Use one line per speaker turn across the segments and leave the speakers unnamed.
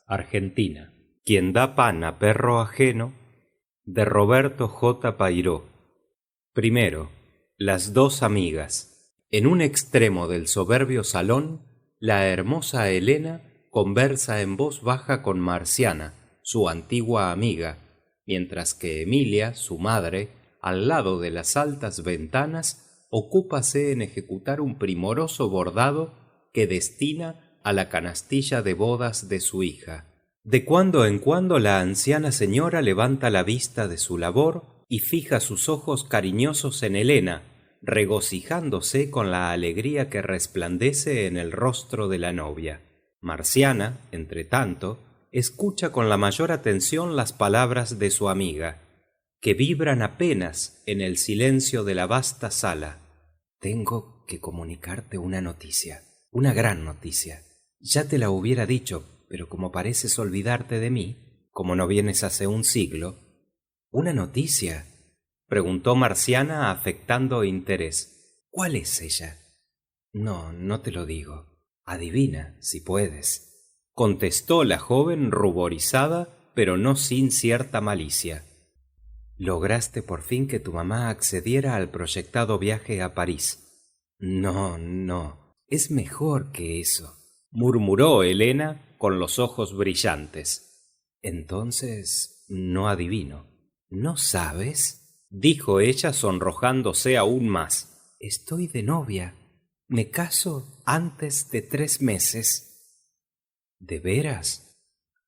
Argentina. Quien da pan a perro ajeno, de Roberto J. Pairó. Primero, las dos amigas. En un extremo del soberbio salón, la hermosa Helena conversa en voz baja con Marciana, su antigua amiga, mientras que Emilia, su madre, al lado de las altas ventanas, ocúpase en ejecutar un primoroso bordado que destina a la canastilla de bodas de su hija. De cuando en cuando la anciana señora levanta la vista de su labor y fija sus ojos cariñosos en Helena, regocijándose con la alegría que resplandece en el rostro de la novia. Marciana, entretanto, escucha con la mayor atención las palabras de su amiga, que vibran apenas en el silencio de la vasta sala. Tengo que comunicarte una noticia, una gran noticia. Ya te la hubiera dicho, pero como pareces olvidarte de mí, como no vienes hace un siglo. ¿Una noticia?, preguntó Marciana afectando interés. ¿Cuál es ella? No te lo digo. Adivina, si puedes, contestó la joven ruborizada, pero no sin cierta malicia. Lograste por fin que tu mamá accediera al proyectado viaje a París. No, es mejor que eso, murmuró Helena con los ojos brillantes. Entonces, no adivino. ¿No sabes?, dijo ella sonrojándose aún más. Estoy de novia. Me caso antes de 3 meses. ¿De veras?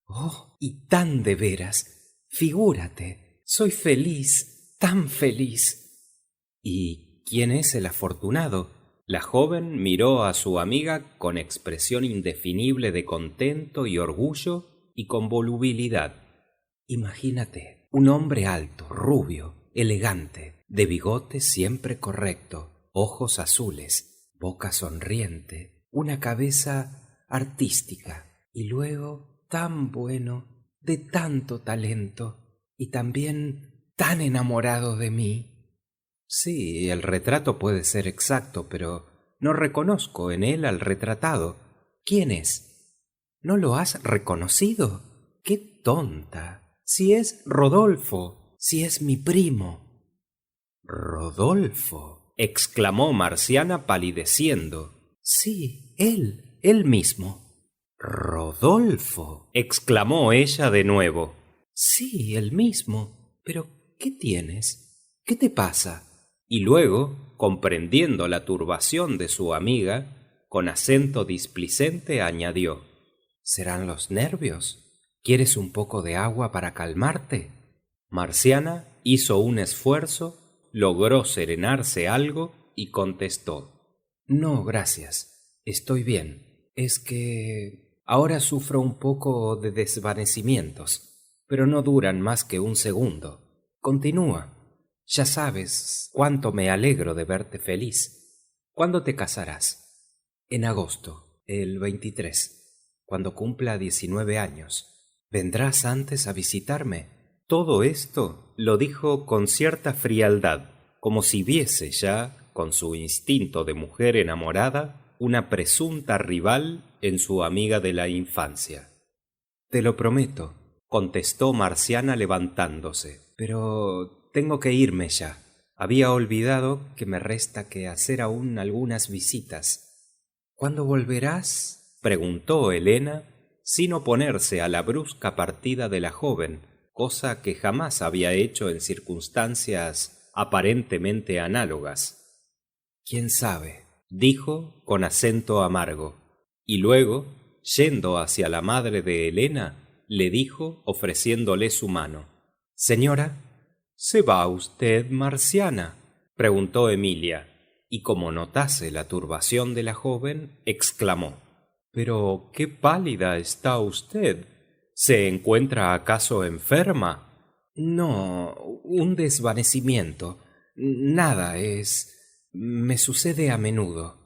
Oh, y tan de veras. Figúrate, soy feliz, tan feliz. ¿Y quién es el afortunado? La joven miró a su amiga con expresión indefinible de contento y orgullo y con volubilidad. Imagínate, un hombre alto, rubio, elegante, de bigote siempre correcto, ojos azules, boca sonriente, una cabeza artística, y luego tan bueno, de tanto talento, y también tan enamorado de mí. Sí, el retrato puede ser exacto, pero no reconozco en él al retratado. ¿Quién es? ¿No lo has reconocido? ¡Qué tonta! Si es Rodolfo, si es mi primo. ¿Rodolfo?, exclamó Marciana palideciendo. Sí, él mismo. ¿Rodolfo?, exclamó ella de nuevo. Sí, el mismo. Pero, ¿qué tienes? ¿Qué te pasa? Y luego, comprendiendo la turbación de su amiga, con acento displicente añadió: ¿Serán los nervios? ¿Quieres un poco de agua para calmarte? Marciana hizo un esfuerzo, logró serenarse algo y contestó: No, gracias. Estoy bien. Es que ahora sufro un poco de desvanecimientos, pero no duran más que un segundo. Continúa. Ya sabes cuánto me alegro de verte feliz. ¿Cuándo te casarás? En agosto, el 23, cuando cumpla 19 años. ¿Vendrás antes a visitarme? Todo esto lo dijo con cierta frialdad, como si viese ya, con su instinto de mujer enamorada, una presunta rival en su amiga de la infancia. Te lo prometo, contestó Marciana levantándose, pero tengo que irme ya. Había olvidado que me resta que hacer aún algunas visitas. ¿Cuándo volverás?, preguntó Helena, sin oponerse a la brusca partida de la joven, cosa que jamás había hecho en circunstancias aparentemente análogas. «¿Quién sabe?», dijo con acento amargo, y luego, yendo hacia la madre de Helena, le dijo ofreciéndole su mano: «Señora». «¿Se va usted, Marciana?», preguntó Emilia, y como notase la turbación de la joven, exclamó: «Pero qué pálida está usted. ¿Se encuentra acaso enferma?» «No, un desvanecimiento. Nada, me sucede a menudo».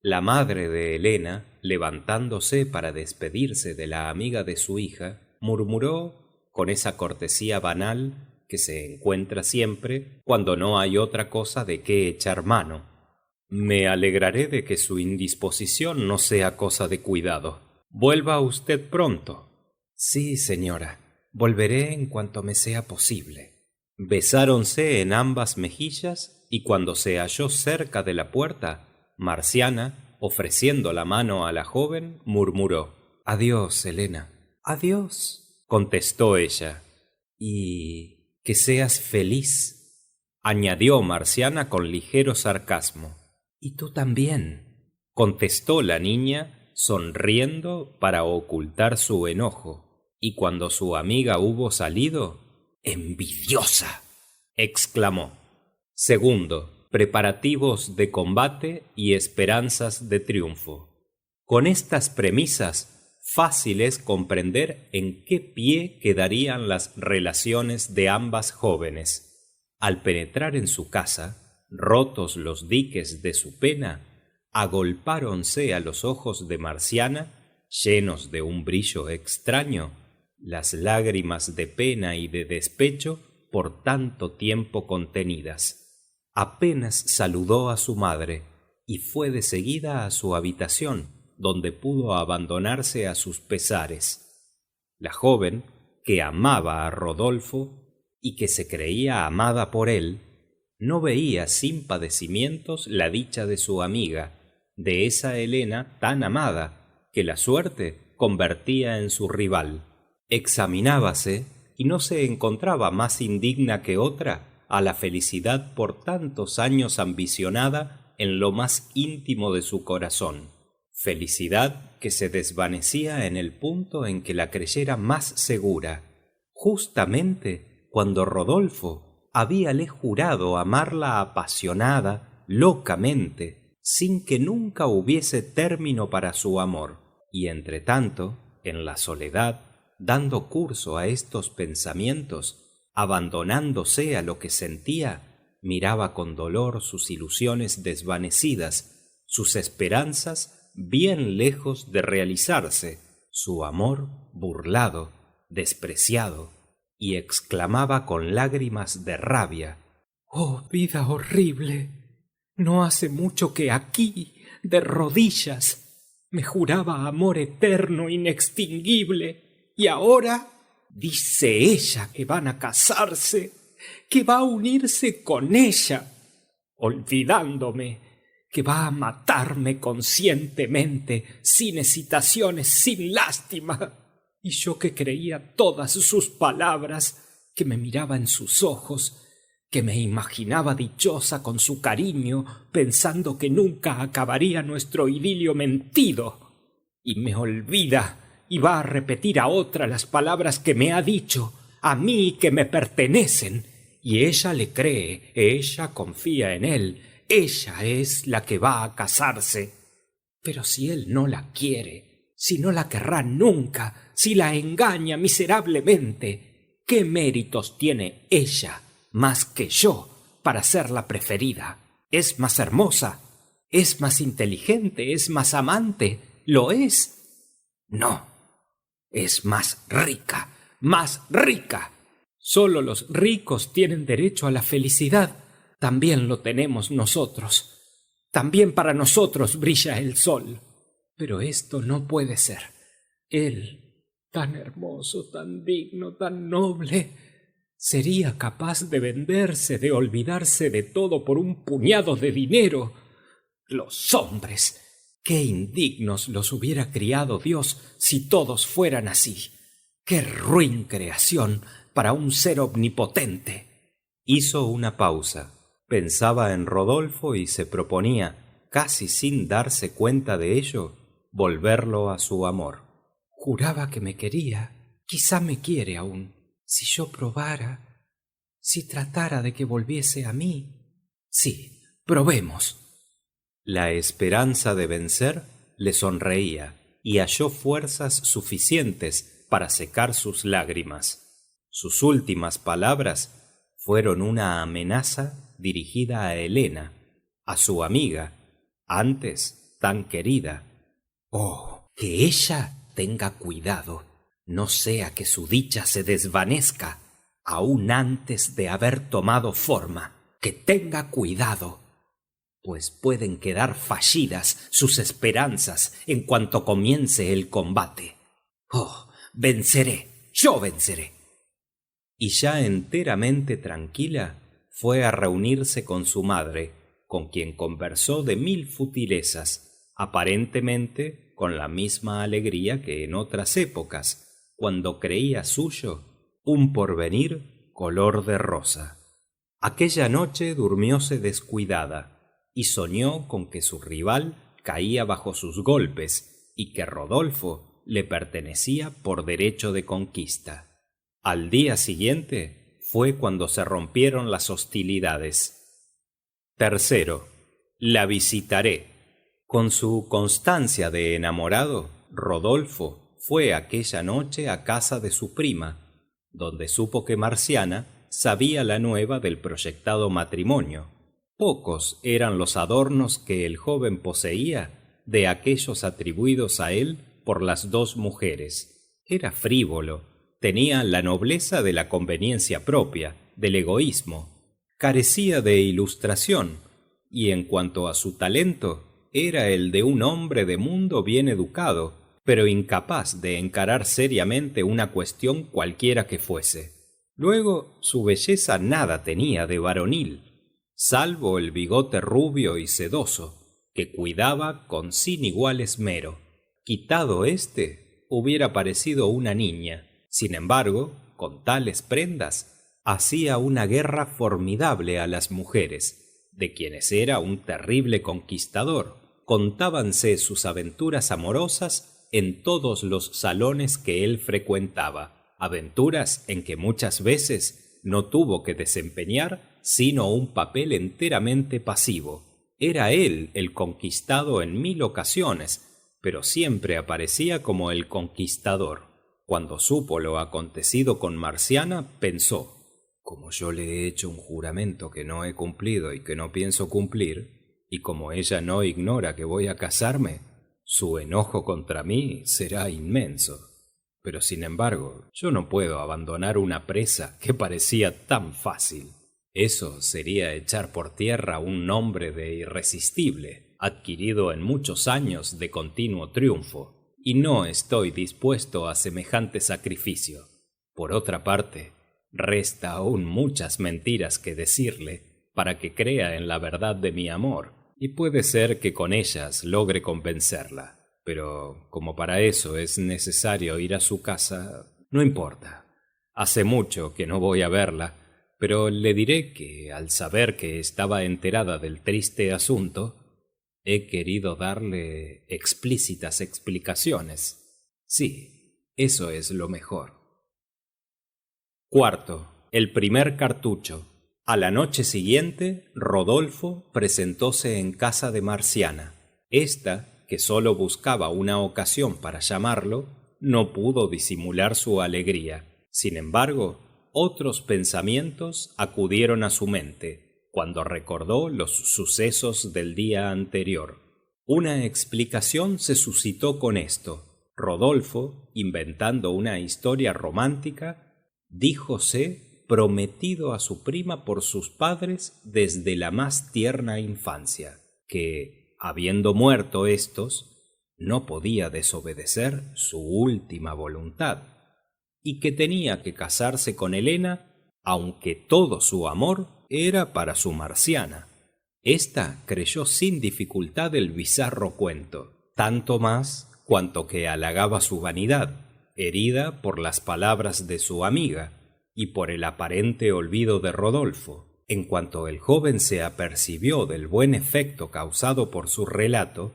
La madre de Helena, levantándose para despedirse de la amiga de su hija, murmuró, con esa cortesía banal que se encuentra siempre cuando no hay otra cosa de qué echar mano: Me alegraré de que su indisposición no sea cosa de cuidado. Vuelva usted pronto. Sí, señora. Volveré en cuanto me sea posible. Besáronse en ambas mejillas y cuando se halló cerca de la puerta, Marciana, ofreciendo la mano a la joven, murmuró: Adiós, Helena. Adiós, contestó ella. Y que seas feliz, añadió Marciana con ligero sarcasmo. Y tú también, contestó la niña, sonriendo para ocultar su enojo, y cuando su amiga hubo salido, ¡envidiosa!, exclamó. Segundo, preparativos de combate y esperanzas de triunfo. Con estas premisas, fácil es comprender en qué pie quedarían las relaciones de ambas jóvenes. Al penetrar en su casa, rotos los diques de su pena, agolpáronse a los ojos de Marciana, llenos de un brillo extraño, las lágrimas de pena y de despecho por tanto tiempo contenidas. Apenas saludó a su madre y fue de seguida a su habitación, donde pudo abandonarse a sus pesares. La joven, que amaba a Rodolfo y que se creía amada por él, no veía sin padecimientos la dicha de su amiga, de esa Helena tan amada, que la suerte convertía en su rival. Examinábase y no se encontraba más indigna que otra a la felicidad por tantos años ambicionada en lo más íntimo de su corazón. Felicidad que se desvanecía en el punto en que la creyera más segura, justamente cuando Rodolfo habíale jurado amarla apasionada, locamente, sin que nunca hubiese término para su amor. Y entretanto, en la soledad, dando curso a estos pensamientos, abandonándose a lo que sentía, miraba con dolor sus ilusiones desvanecidas, sus esperanzas bien lejos de realizarse, su amor burlado, despreciado, y exclamaba con lágrimas de rabia: «¡Oh, vida horrible! No hace mucho que aquí, de rodillas, me juraba amor eterno, inextinguible, y ahora dice ella que van a casarse, que va a unirse con ella, olvidándome, que va a matarme conscientemente, sin hesitaciones, sin lástima». Y yo que creía todas sus palabras, que me miraba en sus ojos, que me imaginaba dichosa con su cariño, pensando que nunca acabaría nuestro idilio mentido. Y me olvida y va a repetir a otra las palabras que me ha dicho, a mí que me pertenecen. Y ella le cree, ella confía en él, ella es la que va a casarse. Pero si él no la quiere, si no la querrá nunca, si la engaña miserablemente, ¿qué méritos tiene ella más que yo para ser la preferida? ¿Es más hermosa? ¿Es más inteligente? ¿Es más amante? ¿Lo es? No, es más rica, más rica. Solo los ricos tienen derecho a la felicidad. También lo tenemos nosotros. También para nosotros brilla el sol. Pero esto no puede ser. Él, tan hermoso, tan digno, tan noble, ¿sería capaz de venderse, de olvidarse de todo por un puñado de dinero? Los hombres, qué indignos los hubiera criado Dios si todos fueran así. ¡Qué ruin creación para un ser omnipotente! Hizo una pausa, pensaba en Rodolfo y se proponía, casi sin darse cuenta de ello, volverlo a su amor. Juraba que me quería, quizá me quiere aún. Si yo probara, si tratara de que volviese a mí. Sí, probemos. La esperanza de vencer le sonreía y halló fuerzas suficientes para secar sus lágrimas. Sus últimas palabras fueron una amenaza dirigida a Helena, a su amiga, antes tan querida. Oh, que ella tenga cuidado, no sea que su dicha se desvanezca aún antes de haber tomado forma. Que tenga cuidado. pues pueden quedar fallidas sus esperanzas en cuanto comience el combate. ¡Oh, venceré! ¡Yo venceré! Y ya enteramente tranquila, fue a reunirse con su madre, con quien conversó de 1000 futilezas, aparentemente con la misma alegría que en otras épocas, cuando creía suyo un porvenir color de rosa. Aquella noche durmióse descuidada, y soñó con que su rival caía bajo sus golpes y que Rodolfo le pertenecía por derecho de conquista. Al día siguiente fue cuando se rompieron las hostilidades. Tercero, la visitaré. Con su constancia de enamorado, Rodolfo fue aquella noche a casa de su prima, donde supo que Marciana sabía la nueva del proyectado matrimonio. Pocos eran los adornos que el joven poseía de aquellos atribuidos a él por las dos mujeres. Era frívolo, tenía la nobleza de la conveniencia propia, del egoísmo, carecía de ilustración, y en cuanto a su talento, era el de un hombre de mundo bien educado, pero incapaz de encarar seriamente una cuestión cualquiera que fuese. Luego, su belleza nada tenía de varonil, salvo el bigote rubio y sedoso, que cuidaba con sin igual esmero. Quitado éste, hubiera parecido una niña. Sin embargo, con tales prendas, hacía una guerra formidable a las mujeres, de quienes era un terrible conquistador. Contábanse sus aventuras amorosas en todos los salones que él frecuentaba, aventuras en que muchas veces no tuvo que desempeñar sino un papel enteramente pasivo. Era él el conquistado en 1000 ocasiones, pero siempre aparecía como el conquistador. Cuando supo lo acontecido con Marciana, pensó: como yo le he hecho un juramento que no he cumplido y que no pienso cumplir, y como ella no ignora que voy a casarme, su enojo contra mí será inmenso. Pero sin embargo, yo no puedo abandonar una presa que parecía tan fácil. Eso sería echar por tierra un nombre de irresistible, adquirido en muchos años de continuo triunfo, y no estoy dispuesto a semejante sacrificio. Por otra parte, resta aún muchas mentiras que decirle para que crea en la verdad de mi amor, y puede ser que con ellas logre convencerla. Pero como para eso es necesario ir a su casa, no importa. Hace mucho que no voy a verla, pero le diré que, al saber que estaba enterada del triste asunto, he querido darle explícitas explicaciones. Sí, eso es lo mejor. Cuarto, el primer cartucho. A la noche siguiente, Rodolfo presentóse en casa de Marciana. Esta, que sólo buscaba una ocasión para llamarlo, no pudo disimular su alegría. Sin embargo, otros pensamientos acudieron a su mente cuando recordó los sucesos del día anterior. Una explicación se suscitó con esto. Rodolfo, inventando una historia romántica, díjose prometido a su prima por sus padres desde la más tierna infancia, que, habiendo muerto éstos, no podía desobedecer su última voluntad, y que tenía que casarse con Helena, aunque todo su amor era para su Marciana. Esta creyó sin dificultad el bizarro cuento, tanto más cuanto que halagaba su vanidad, herida por las palabras de su amiga y por el aparente olvido de Rodolfo. En cuanto el joven se apercibió del buen efecto causado por su relato,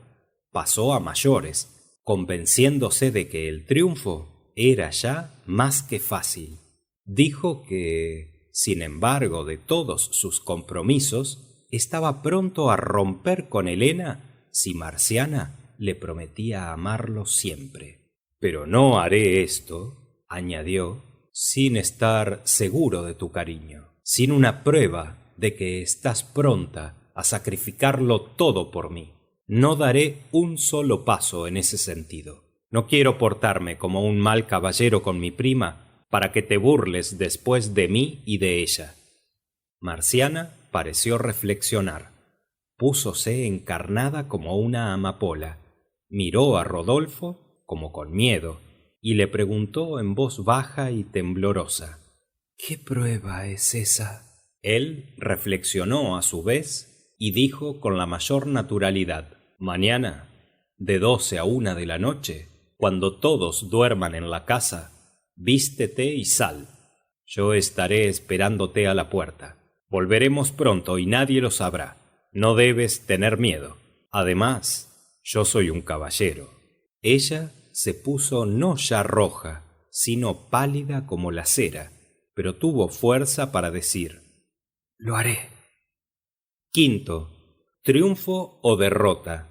pasó a mayores, convenciéndose de que el triunfo era ya más que fácil. Dijo que, sin embargo de todos sus compromisos, estaba pronto a romper con Helena si Marciana le prometía amarlo siempre. Pero no haré esto, añadió, sin estar seguro de tu cariño, sin una prueba de que estás pronta a sacrificarlo todo por mí. No daré un solo paso en ese sentido. No quiero portarme como un mal caballero con mi prima para que te burles después de mí y de ella. Marciana pareció reflexionar. Púsose encarnada como una amapola, miró a Rodolfo como con miedo y le preguntó en voz baja y temblorosa: ¿qué prueba es esa? Él reflexionó a su vez y dijo con la mayor naturalidad: mañana, de 12 a 1 de la noche, cuando todos duerman en la casa, vístete y sal. Yo estaré esperándote a la puerta. Volveremos pronto y nadie lo sabrá. No debes tener miedo. Además, yo soy un caballero. Ella se puso no ya roja, sino pálida como la cera, pero tuvo fuerza para decir: lo haré. Quinto, triunfo o derrota.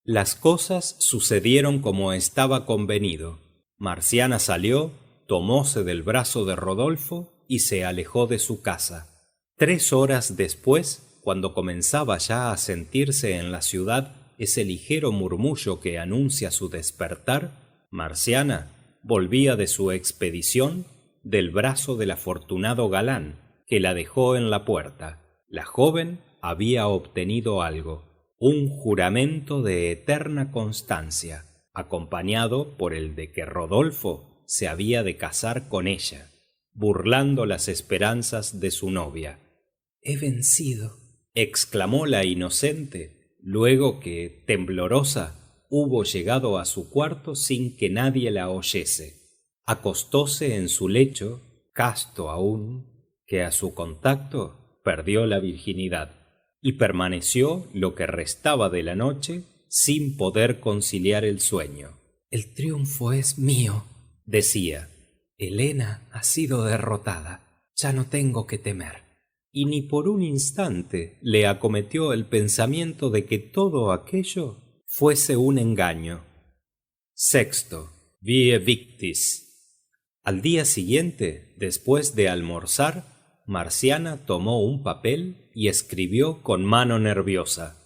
Las cosas sucedieron como estaba convenido. Marciana salió, tomóse del brazo de Rodolfo y se alejó de su casa. 3 horas después, cuando comenzaba ya a sentirse en la ciudad ese ligero murmullo que anuncia su despertar, Marciana volvía de su expedición del brazo del afortunado galán, que la dejó en la puerta. La joven había obtenido algo: un juramento de eterna constancia, acompañado por el de que Rodolfo se había de casar con ella, burlando las esperanzas de su novia. «He vencido», exclamó la inocente, luego que, temblorosa, hubo llegado a su cuarto sin que nadie la oyese. Acostóse en su lecho, casto aún, que a su contacto perdió la virginidad, y permaneció lo que restaba de la noche sin poder conciliar el sueño. «El triunfo es mío», decía. «Helena ha sido derrotada. Ya no tengo que temer». Y ni por un instante le acometió el pensamiento de que todo aquello fuese un engaño. Sexto, vie victis. Al día siguiente, después de almorzar, Marciana tomó un papel y escribió con mano nerviosa: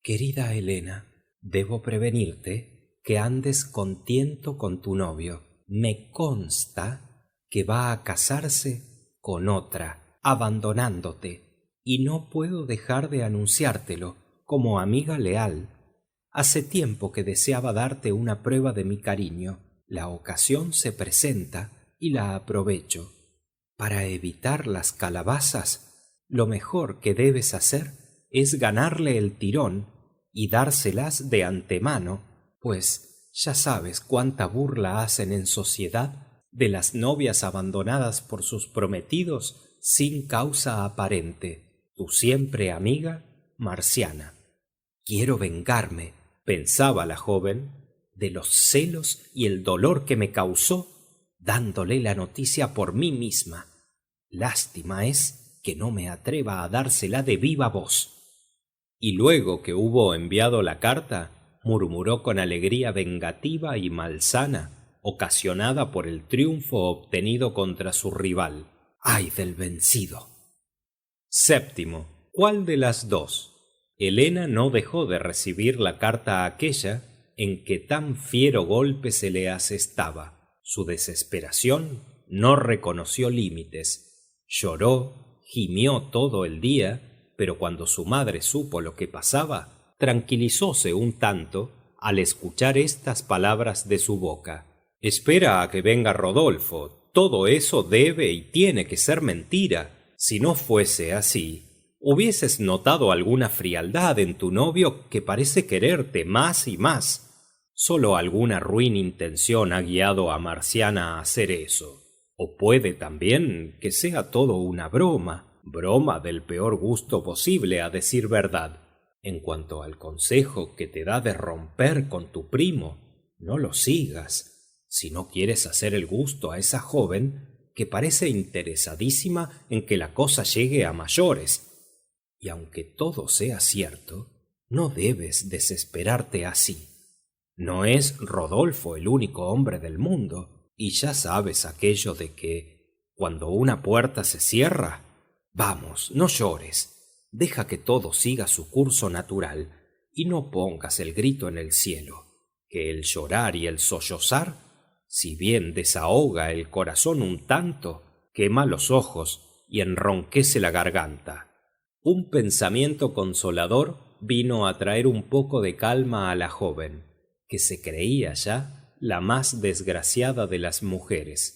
«Querida Helena, debo prevenirte que andes con tiento con tu novio. Me consta que va a casarse con otra, abandonándote, y no puedo dejar de anunciártelo como amiga leal. Hace tiempo que deseaba darte una prueba de mi cariño. La ocasión se presenta y la aprovecho. Para evitar las calabazas, lo mejor que debes hacer es ganarle el tirón y dárselas de antemano, pues ya sabes cuánta burla hacen en sociedad de las novias abandonadas por sus prometidos sin causa aparente. Tu siempre amiga, Marciana». «Quiero vengarme», pensaba la joven, «de los celos y el dolor que me causó, dándole la noticia por mí misma. Lástima es que no me atreva a dársela de viva voz». Y luego que hubo enviado la carta, murmuró con alegría vengativa y malsana, ocasionada por el triunfo obtenido contra su rival: «¡Ay del vencido!». Séptimo, ¿cuál de las dos? Helena no dejó de recibir la carta aquella en que tan fiero golpe se le asestaba. Su desesperación no reconoció límites. Lloró, gimió todo el día, pero cuando su madre supo lo que pasaba, tranquilizóse un tanto al escuchar estas palabras de su boca: «Espera a que venga Rodolfo. Todo eso debe y tiene que ser mentira. Si no fuese así, hubieses notado alguna frialdad en tu novio, que parece quererte más y más. Solo alguna ruin intención ha guiado a Marciana a hacer eso. O puede también que sea todo una broma del peor gusto posible, a decir verdad. En cuanto al consejo que te da de romper con tu primo, no lo sigas, si no quieres hacer el gusto a esa joven que parece interesadísima en que la cosa llegue a mayores. Y aunque todo sea cierto, no debes desesperarte así. No es Rodolfo el único hombre del mundo, y ya sabes aquello de que cuando una puerta se cierra, vamos, no llores, deja que todo siga su curso natural y no pongas el grito en el cielo, que el llorar y el sollozar, si bien desahoga el corazón un tanto, quema los ojos y enronquece la garganta». Un pensamiento consolador vino a traer un poco de calma a la joven, que se creía ya la más desgraciada de las mujeres.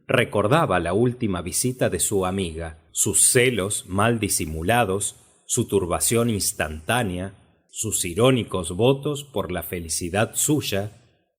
Recordaba la última visita de su amiga, sus celos mal disimulados, su turbación instantánea, sus irónicos votos por la felicidad suya,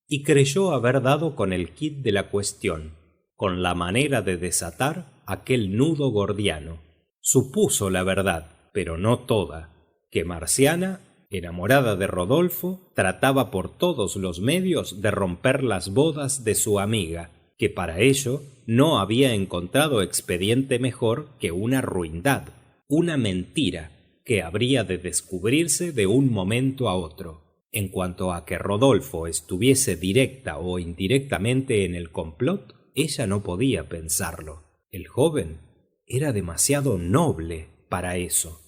y creyó haber dado con el quid de la cuestión, con la manera de desatar aquel nudo gordiano. Supuso la verdad, pero no toda, que Marciana, enamorada de Rodolfo, trataba por todos los medios de romper las bodas de su amiga, que para ello no había encontrado expediente mejor que una ruindad, una mentira, que habría de descubrirse de un momento a otro. En cuanto a que Rodolfo estuviese directa o indirectamente en el complot, ella no podía pensarlo. El joven era demasiado noble para eso.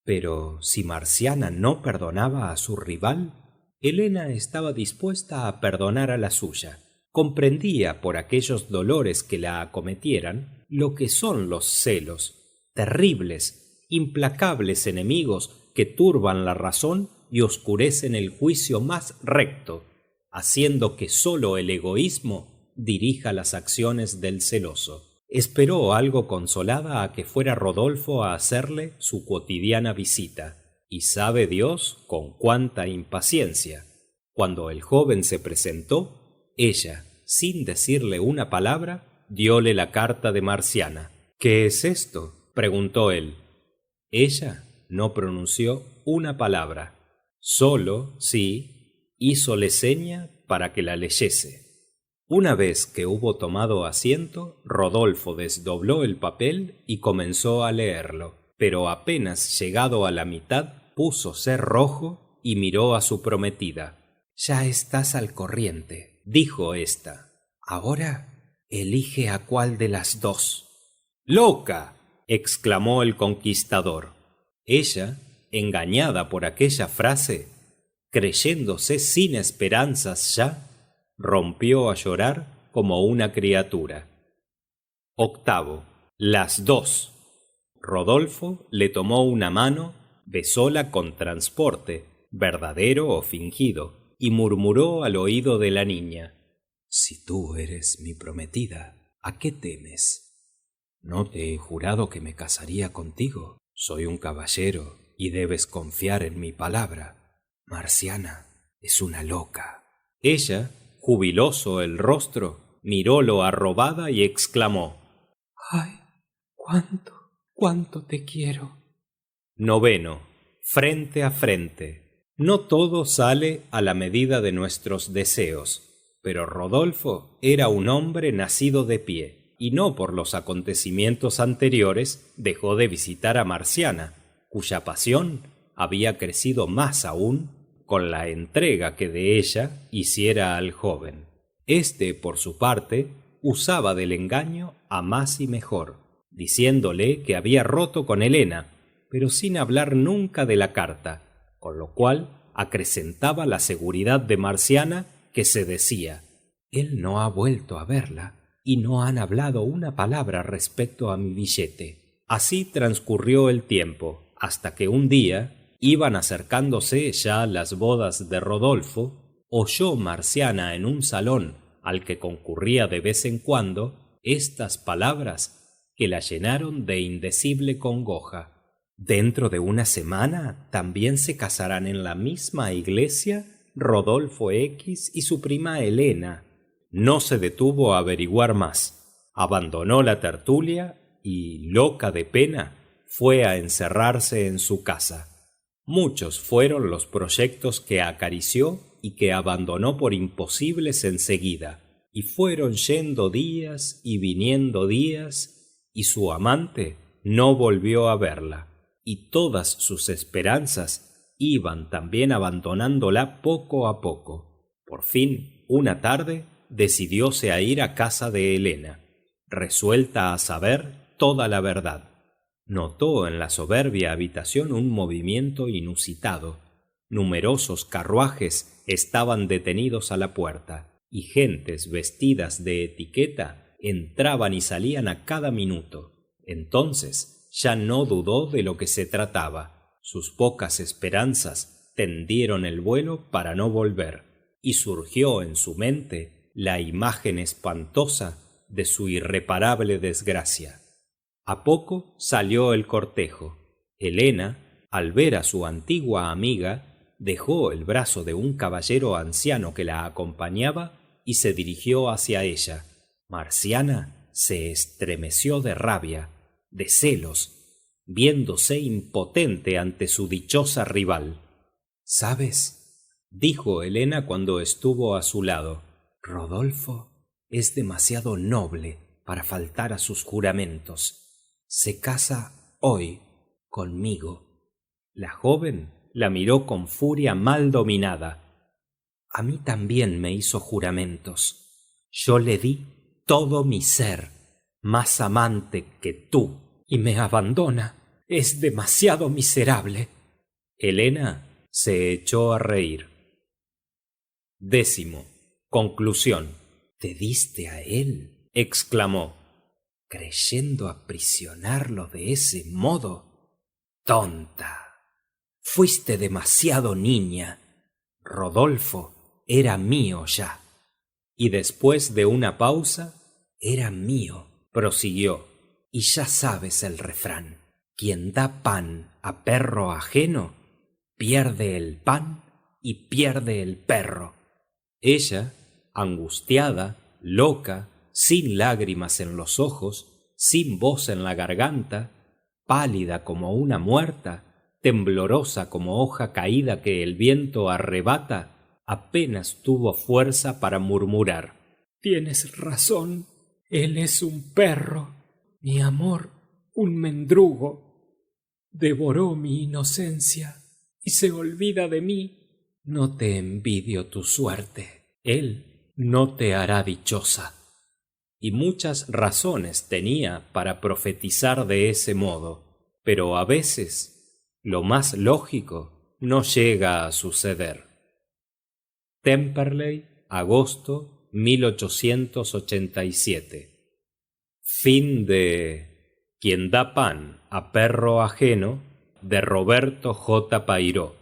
Pero si Marciana no perdonaba a su rival, Helena estaba dispuesta a perdonar a la suya. Comprendía por aquellos dolores que la acometieran lo que son los celos, terribles, implacables enemigos que turban la razón y oscurecen el juicio más recto, haciendo que sólo el egoísmo dirija las acciones del celoso. Esperó algo consolada a que fuera Rodolfo a hacerle su cotidiana visita, y sabe Dios con cuánta impaciencia. Cuando el joven se presentó, ella, sin decirle una palabra, dióle la carta de Marciana. «¿Qué es esto?», preguntó él. Ella no pronunció una palabra. Solo, sí, hízole seña para que la leyese. Una vez que hubo tomado asiento, Rodolfo desdobló el papel y comenzó a leerlo, pero apenas llegado a la mitad púsose rojo y miró a su prometida. «Ya estás al corriente», dijo ésta. «Ahora elige a cuál de las dos». «¡Loca!», exclamó el conquistador. Ella, engañada por aquella frase, creyéndose sin esperanzas ya, rompió a llorar como una criatura. Octavo. Las dos. Rodolfo le tomó una mano, besóla con transporte, verdadero o fingido, y murmuró al oído de la niña: «Si tú eres mi prometida, ¿a qué temes? ¿No te he jurado que me casaría contigo? Soy un caballero y debes confiar en mi palabra. Marciana es una loca». Ella, jubiloso el rostro, mirólo arrobada y exclamó: «¡Ay, cuánto te quiero!». Noveno. Frente a frente. No todo sale a la medida de nuestros deseos, pero Rodolfo era un hombre nacido de pie, y no por los acontecimientos anteriores dejó de visitar a Marciana, cuya pasión había crecido más aún con la entrega que de ella hiciera al joven. Este, por su parte, usaba del engaño a más y mejor, diciéndole que había roto con Helena, pero sin hablar nunca de la carta, con lo cual acrecentaba la seguridad de Marciana, que se decía: «Él no ha vuelto a verla y no han hablado una palabra respecto a mi billete». Así transcurrió el tiempo, hasta que un día, iban acercándose ya las bodas de Rodolfo, oyó Marciana en un salón al que concurría de vez en cuando estas palabras que la llenaron de indecible congoja: «Dentro de una semana también se casarán en la misma iglesia Rodolfo X y su prima Helena». No se detuvo a averiguar más, abandonó la tertulia y, loca de pena, fue a encerrarse en su casa. Muchos fueron los proyectos que acarició y que abandonó por imposibles enseguida, y fueron yendo días y viniendo días, y su amante no volvió a verla, y todas sus esperanzas iban también abandonándola poco a poco. Por fin, una tarde, decidióse a ir a casa de Helena, resuelta a saber toda la verdad. Notó en la soberbia habitación un movimiento inusitado. Numerosos carruajes estaban detenidos a la puerta, y gentes vestidas de etiqueta entraban y salían a cada minuto. Entonces ya no dudó de lo que se trataba. Sus pocas esperanzas tendieron el vuelo para no volver, y surgió en su mente la imagen espantosa de su irreparable desgracia. A poco salió el cortejo. Helena, al ver a su antigua amiga, dejó el brazo de un caballero anciano que la acompañaba y se dirigió hacia ella. Marciana se estremeció de rabia, de celos, viéndose impotente ante su dichosa rival. «¿Sabes?», dijo Helena cuando estuvo a su lado. «Rodolfo es demasiado noble para faltar a sus juramentos. Se casa hoy conmigo». La joven la miró con furia mal dominada. «A mí también me hizo juramentos. Yo le di todo mi ser, más amante que tú, y me abandona. Es demasiado miserable». Helena se echó a reír. 10. Conclusión. «¿Te diste a él?», exclamó, «creyendo aprisionarlo de ese modo. Tonta. Fuiste demasiado niña. Rodolfo era mío ya». Y después de una pausa, «Era mío», prosiguió, «y ya sabes el refrán. Quien da pan a perro ajeno, pierde el pan y pierde el perro». Ella, angustiada, loca, sin lágrimas en los ojos, sin voz en la garganta, pálida como una muerta, temblorosa como hoja caída que el viento arrebata, apenas tuvo fuerza para murmurar: «Tienes razón, él es un perro, mi amor un mendrugo. Devoró mi inocencia y se olvida de mí. No te envidio tu suerte, él no te hará dichosa». Y muchas razones tenía para profetizar de ese modo, pero a veces lo más lógico no llega a suceder. Temperley, agosto 1887. Fin de Quien da pan a perro ajeno, de Roberto J. Pairó.